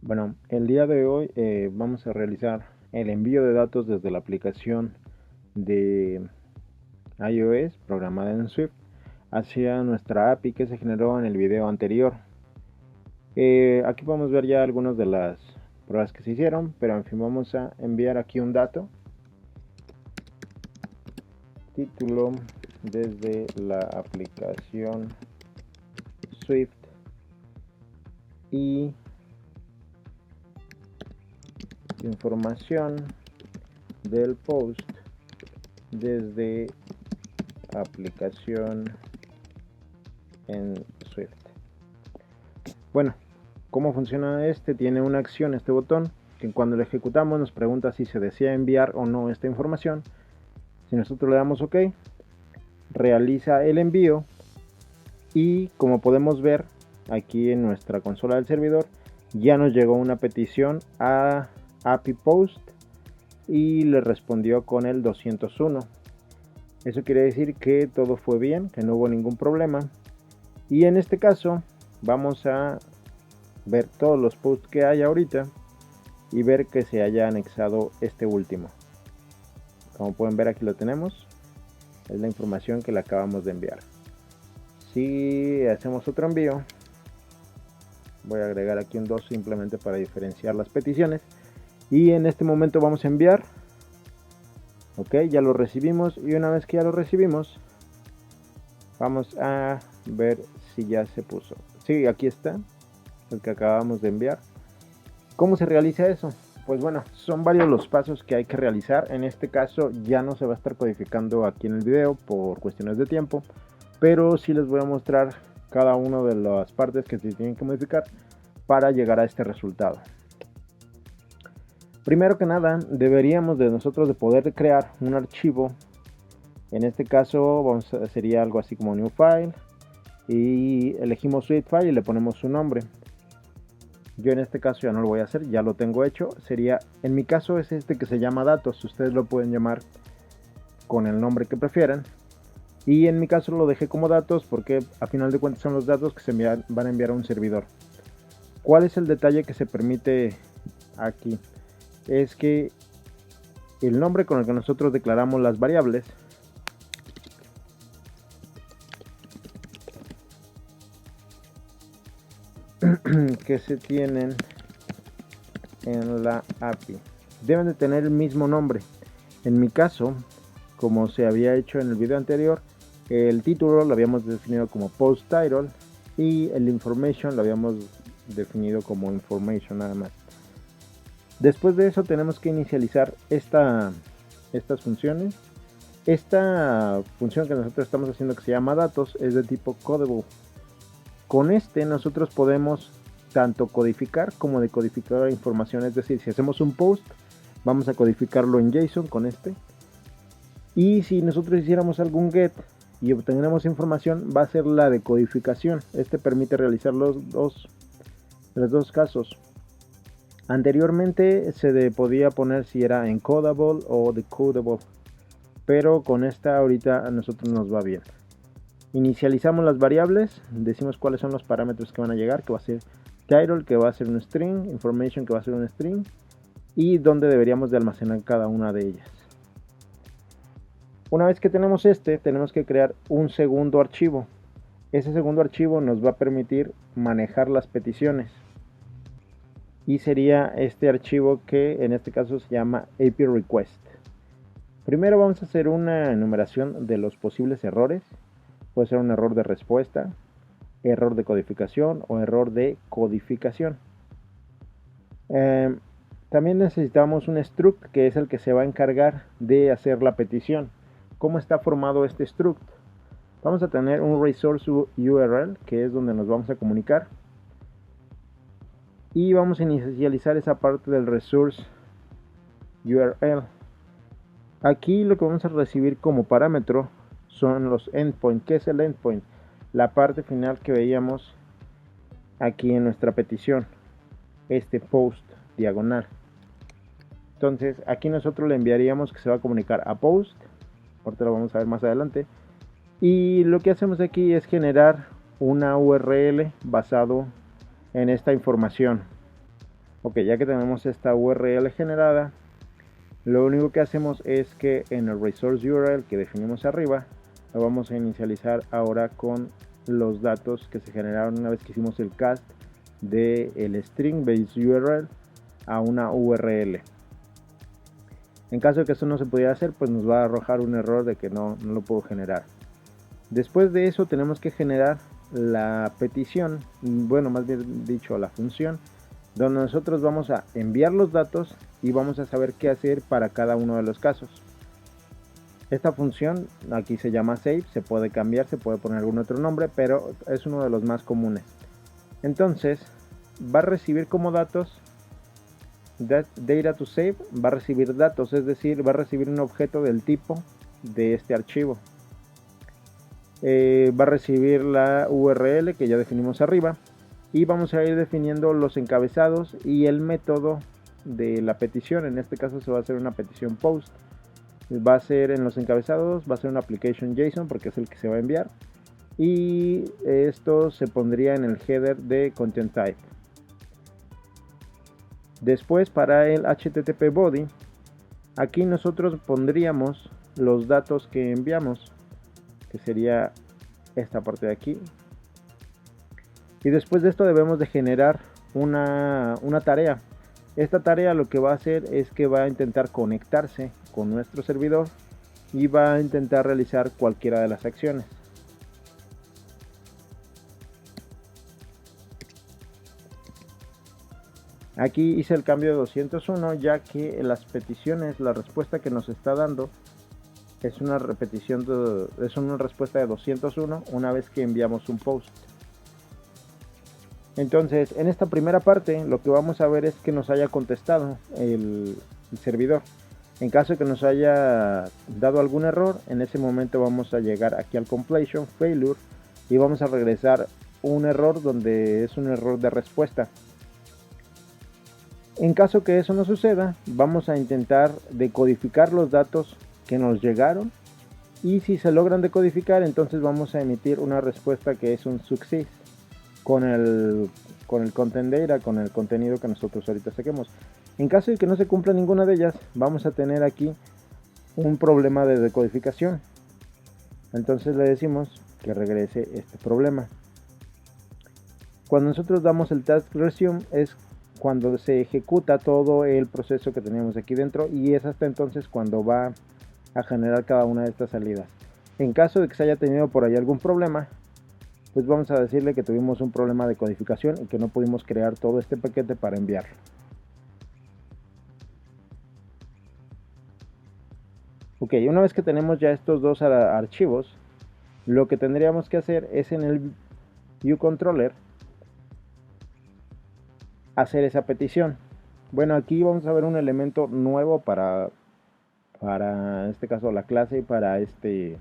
Bueno, el día de hoy vamos a realizar el envío de datos desde la aplicación de iOS programada en Swift hacia nuestra API que se generó en el video anterior. Aquí podemos ver ya algunas de las pruebas que se hicieron, pero en fin, vamos a enviar aquí un dato. Título desde la aplicación Swift y información del post desde aplicación en Swift. Bueno, ¿cómo funciona este? Tiene una acción, este botón, que cuando lo ejecutamos nos pregunta si se desea enviar o no esta información. Si nosotros le damos OK, realiza el envío y como podemos ver aquí en nuestra consola del servidor, ya nos llegó una petición a API Post y le respondió con el 201. Eso quiere decir que todo fue bien, que no hubo ningún problema. Y en este caso vamos a ver todos los posts que hay ahorita y ver que se haya anexado este último. Como pueden ver, aquí lo tenemos. Es la información que le acabamos de enviar. Si hacemos otro envío, voy a agregar aquí un 2 simplemente para diferenciar las peticiones. Y en este momento vamos a enviar. Ok, ya lo recibimos. Y una vez que ya lo recibimos, vamos a ver si ya se puso. Sí, aquí está el que acabamos de enviar. ¿Cómo se realiza eso? Pues bueno, son varios los pasos que hay que realizar. En este caso ya no se va a estar codificando aquí en el video por cuestiones de tiempo, pero sí les voy a mostrar cada una de las partes que se tienen que modificar para llegar a este resultado. Primero que nada, deberíamos de nosotros de poder crear un archivo. En este caso sería algo así como new file y elegimos sweet file y le ponemos su nombre. Yo en este caso ya no lo voy a hacer, ya lo tengo hecho. Sería, en mi caso es este que se llama datos. Ustedes lo pueden llamar con el nombre que prefieran. Y en mi caso lo dejé como datos porque a final de cuentas son los datos que se van a enviar a un servidor. ¿Cuál es el detalle que se permite aquí? Es que el nombre con el que nosotros declaramos las variables que se tienen en la API deben de tener el mismo nombre. En mi caso, como se había hecho en el video anterior, el título lo habíamos definido como post title y el information lo habíamos definido como information nada más. Después de eso tenemos que inicializar estas funciones. Esta función que nosotros estamos haciendo, que se llama datos, es de tipo codable. Con este nosotros podemos tanto codificar como decodificar información. Es decir, si hacemos un post, vamos a codificarlo en JSON con este. Y si nosotros hiciéramos algún get y obtendremos información, va a ser la decodificación. Este permite realizar los dos casos. Anteriormente se podía poner si era encodable o decodable, pero con esta ahorita a nosotros nos va bien. Inicializamos las variables, decimos cuáles son los parámetros que van a llegar, que va a ser title, que va a ser un string, information, que va a ser un string, y dónde deberíamos de almacenar cada una de ellas. Una vez que tenemos tenemos que crear un segundo archivo. Ese segundo archivo nos va a permitir manejar las peticiones. Y sería este archivo que en este caso se llama API Request. Primero vamos a hacer una enumeración de los posibles errores. Puede ser un error de respuesta, error de codificación o error de codificación. También necesitamos un struct que es el que se va a encargar de hacer la petición. ¿Cómo está formado este struct? Vamos a tener un resource URL, que es donde nos vamos a comunicar, y vamos a inicializar esa parte del resource URL. Aquí lo que vamos a recibir como parámetro son los endpoints. ¿Qué es el endpoint? La parte final que veíamos aquí en nuestra petición, este post diagonal. Entonces aquí nosotros le enviaríamos que se va a comunicar a post, ahorita lo vamos a ver más adelante, y lo que hacemos aquí es generar una URL basado en esta información. Ok, ya que tenemos esta URL generada, lo único que hacemos es que en el resource URL que definimos arriba, lo vamos a inicializar ahora con los datos que se generaron una vez que hicimos el cast del string base URL a una URL. En caso de que eso no se pudiera hacer, pues nos va a arrojar un error de que no lo puedo generar. Después de eso tenemos que generar la petición, bueno, más bien dicho, la función, donde nosotros vamos a enviar los datos y vamos a saber qué hacer para cada uno de los casos. Esta función aquí se llama save, se puede cambiar, se puede poner algún otro nombre, pero es uno de los más comunes. Entonces va a recibir como datos data to save, va a recibir datos, es decir, va a recibir un objeto del tipo de este archivo. Va a recibir la URL que ya definimos arriba y vamos a ir definiendo los encabezados y el método de la petición. En este caso se va a hacer una petición post, va a ser en los encabezados, va a ser una application JSON porque es el que se va a enviar, y esto se pondría en el header de content type. Después, para el HTTP body, aquí nosotros pondríamos los datos que enviamos, que sería esta parte de aquí. Y después de esto debemos de generar una tarea. Esta tarea lo que va a hacer es que va a intentar conectarse con nuestro servidor y va a intentar realizar cualquiera de las acciones. Aquí hice el cambio de 201 ya que las peticiones, la respuesta que nos está dando es una repetición es una respuesta de 201 una vez que enviamos un post. Entonces, en esta primera parte lo que vamos a ver es que nos haya contestado el servidor. En caso de que nos haya dado algún error, en ese momento vamos a llegar aquí al completion failure y vamos a regresar un error donde es un error de respuesta. En caso que eso no suceda, vamos a intentar decodificar los datos que nos llegaron, y si se logran decodificar, entonces vamos a emitir una respuesta que es un success con el content data, con el contenido que nosotros ahorita saquemos. En caso de que no se cumpla ninguna de ellas, vamos a tener aquí un problema de decodificación. Entonces le decimos que regrese este problema. Cuando nosotros damos el task resume es cuando se ejecuta todo el proceso que tenemos aquí dentro, y es hasta entonces cuando va a generar cada una de estas salidas. En caso de que se haya tenido por ahí algún problema, pues vamos a decirle que tuvimos un problema de codificación y que no pudimos crear todo este paquete para enviarlo. Ok, una vez que tenemos ya estos dos archivos, lo que tendríamos que hacer es en el ViewController hacer esa petición. Bueno, aquí vamos a ver un elemento nuevo para este caso la clase y para este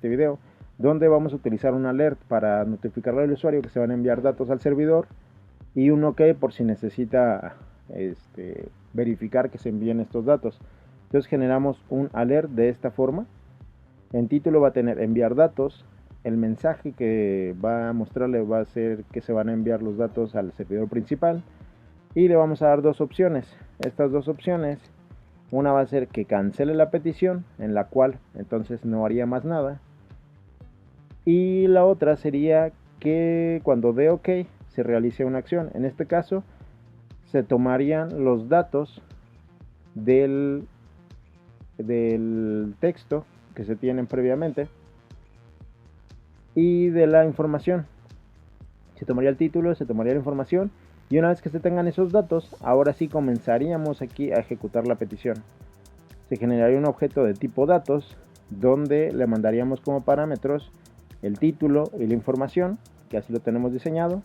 video, donde vamos a utilizar un alert para notificarle al usuario que se van a enviar datos al servidor, y un OK por si necesita verificar que se envíen estos datos. Entonces generamos un alert de esta forma. En título va a tener enviar datos. El mensaje que va a mostrarle va a ser que se van a enviar los datos al servidor principal, y le vamos a dar dos opciones. Estas dos opciones, una va a ser que cancele la petición, en la cual entonces no haría más nada, y la otra sería que cuando dé OK se realice una acción. En este caso se tomarían los datos del texto que se tienen previamente y de la información. Se tomaría el título, se tomaría la información, y una vez que se tengan esos datos, ahora sí comenzaríamos aquí a ejecutar la petición. Se generaría un objeto de tipo datos donde le mandaríamos como parámetros el título y la información, que así lo tenemos diseñado.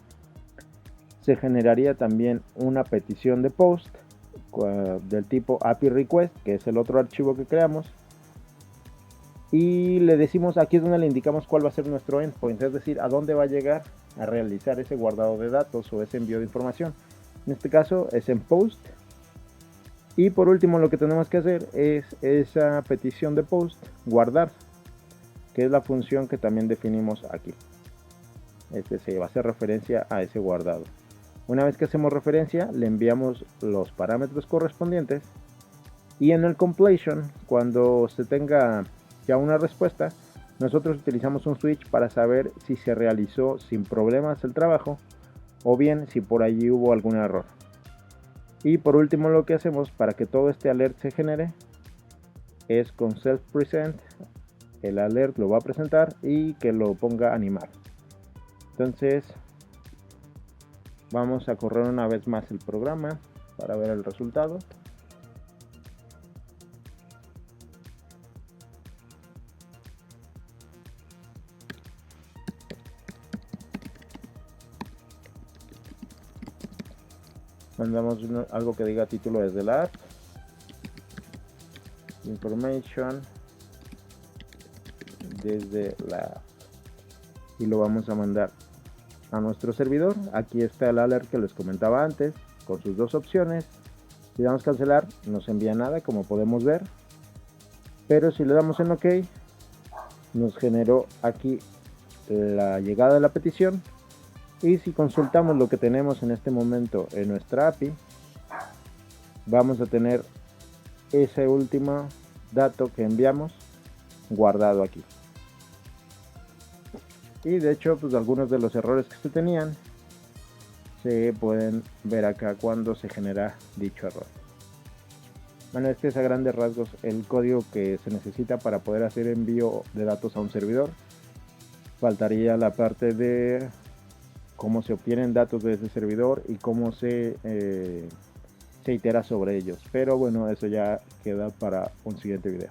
Se generaría también una petición de post del tipo API request, que es el otro archivo que creamos, y le decimos, aquí es donde le indicamos cuál va a ser nuestro endpoint, es decir, a dónde va a llegar a realizar ese guardado de datos o ese envío de información. En este caso es en post. Y por último, lo que tenemos que hacer es esa petición de post guardar, que es la función que también definimos aquí. Se va a hacer referencia a ese guardado. Una vez que hacemos referencia, le enviamos los parámetros correspondientes y en el completion, cuando se tenga ya una respuesta, nosotros utilizamos un switch para saber si se realizó sin problemas el trabajo o bien si por allí hubo algún error. Y por último, lo que hacemos para que todo este alert se genere es con self present, el alert lo va a presentar y que lo ponga a animar. Entonces vamos a correr una vez más el programa para ver el resultado. Mandamos algo que diga título desde la app, information desde la app, y lo vamos a mandar a nuestro servidor. Aquí está el alert que les comentaba antes con sus dos opciones. Si damos cancelar, no se envía nada, como podemos ver, pero si le damos en OK, nos generó aquí la llegada de la petición. Y si consultamos lo que tenemos en este momento en nuestra API, vamos a tener ese último dato que enviamos guardado aquí. Y de hecho, pues algunos de los errores que se tenían se pueden ver acá cuando se genera dicho error. Bueno, este es a grandes rasgos el código que se necesita para poder hacer envío de datos a un servidor. Faltaría la parte de cómo se obtienen datos de ese servidor y cómo se itera sobre ellos. Pero bueno, eso ya queda para un siguiente video.